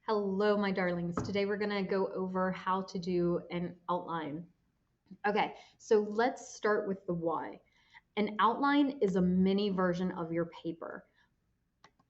Hello, my darlings. Today we're going to go over how to do an outline. Okay, so let's start with the why. An outline is a mini version of your paper.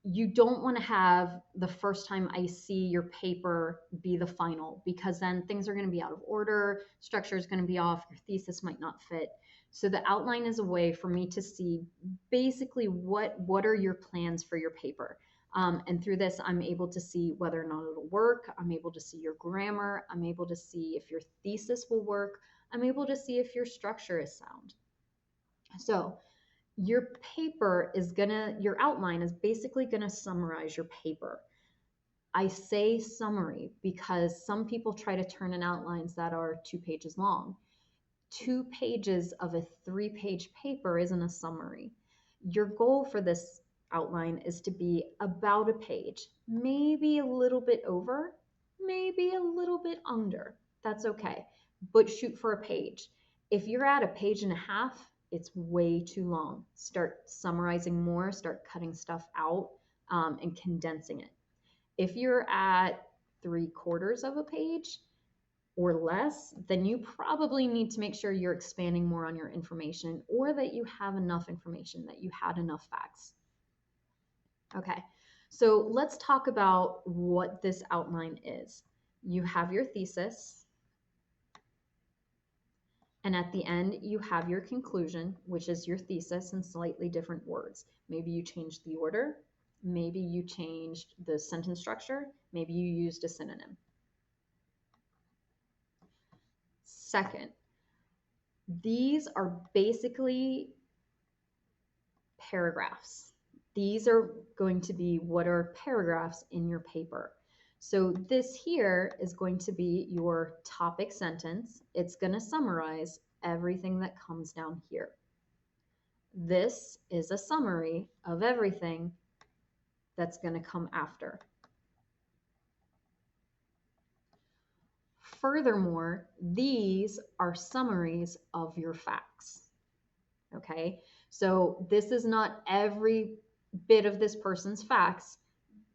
You don't want to have the first time I see your paper be the final, because then things are going to be out of order, structure is going to be off, your thesis might not fit. So the outline is a way for me to see basically what are your plans for your paper. And through this, I'm able to see whether or not it'll work. I'm able to see your grammar. I'm able to see if your thesis will work. I'm able to see if your structure is sound. So your outline is basically gonna summarize your paper. I say summary because some people try to turn in outlines that are 2 pages long. 2 pages of a 3 page paper isn't a summary. Your goal for this outline is to be about a page, maybe a little bit over, maybe a little bit under. That's okay, but shoot for a page. If you're at a page and a half, it's way too long. Start summarizing more, start cutting stuff out, and condensing it. If you're at 3/4 of a page, or less, then you probably need to make sure you're expanding more on your information, or that you have enough information, that you had enough facts. Okay, so let's talk about what this outline is. You have your thesis, and at the end, you have your conclusion, which is your thesis in slightly different words. Maybe you changed the order, maybe you changed the sentence structure, maybe you used a synonym. Second, these are basically paragraphs. These are going to be what are paragraphs in your paper. So this here is going to be your topic sentence. It's going to summarize everything that comes down here. This is a summary of everything that's going to come after. Furthermore, these are summaries of your facts. Okay, so this is not every bit of this person's facts.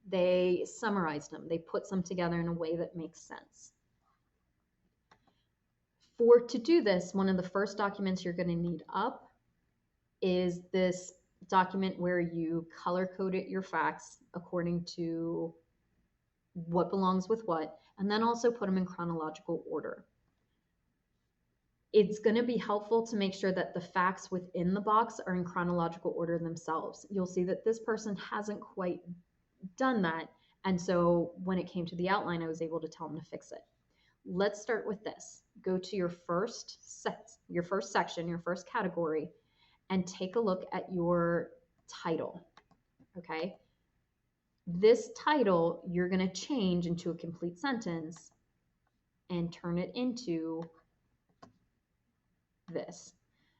They summarized them, they put some together in a way that makes sense. To do this, one of the first documents you're going to need up is this document where you color coded your facts according to what belongs with what, and then also put them in chronological order. It's going to be helpful to make sure that the facts within the box are in chronological order themselves. You'll see that this person hasn't quite done that. And so when it came to the outline, I was able to tell them to fix it. Let's start with this. Go to your first section, your first category, and take a look at your title. Okay. This title, you're going to change into a complete sentence and turn it into this.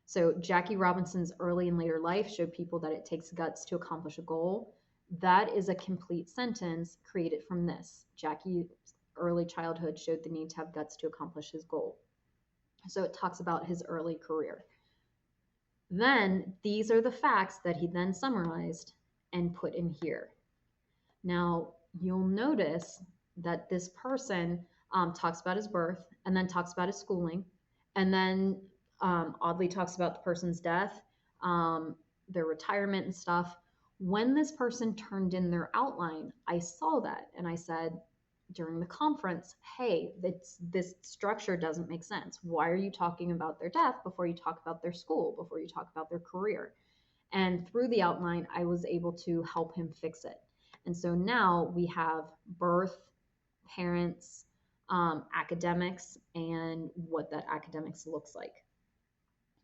So Jackie Robinson's early and later life showed people that it takes guts to accomplish a goal. That is a complete sentence created from this. Jackie's early childhood showed the need to have guts to accomplish his goal. So it talks about his early career. Then these are the facts that he then summarized and put in here. Now you'll notice that this person talks about his birth, and then talks about his schooling, and then oddly talks about the person's death, their retirement and stuff. When this person turned in their outline, I saw that and I said during the conference, hey, this structure doesn't make sense. Why are you talking about their death before you talk about their school, before you talk about their career? And through the outline, I was able to help him fix it. And so now we have birth, parents, academics, and what that academics looks like.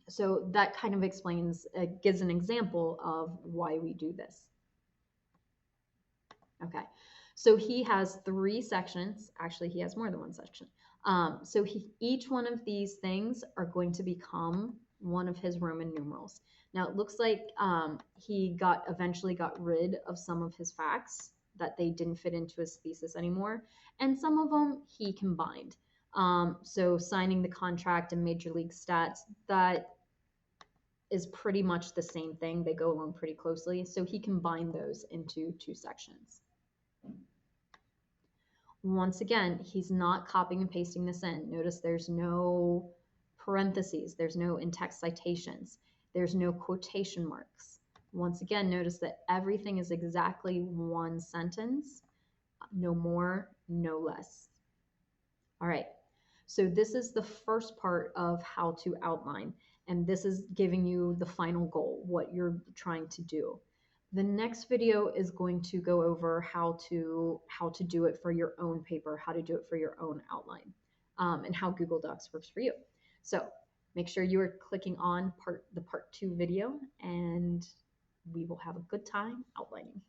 So that kind of explains, gives an example of why we do this. Okay, so he has 3 sections. Actually, he has more than one section. So each one of these things are going to become one of his Roman numerals. Now it looks like he eventually got rid of some of his facts that they didn't fit into his thesis anymore, and some of them he combined. So signing the contract and major league stats, that is pretty much the same thing. They go along pretty closely. So he combined those into 2 sections. Once again, he's not copying and pasting this in. Notice there's no parentheses, there's no in-text citations, there's no quotation marks. Once again, notice that everything is exactly one sentence, no more, no less. All right, so this is the first part of how to outline, and this is giving you the final goal, what you're trying to do. The next video is going to go over how to do it for your own paper, how to do it for your own outline, and how Google Docs works for you. So make sure you are clicking on the part 2 video, and we will have a good time outlining.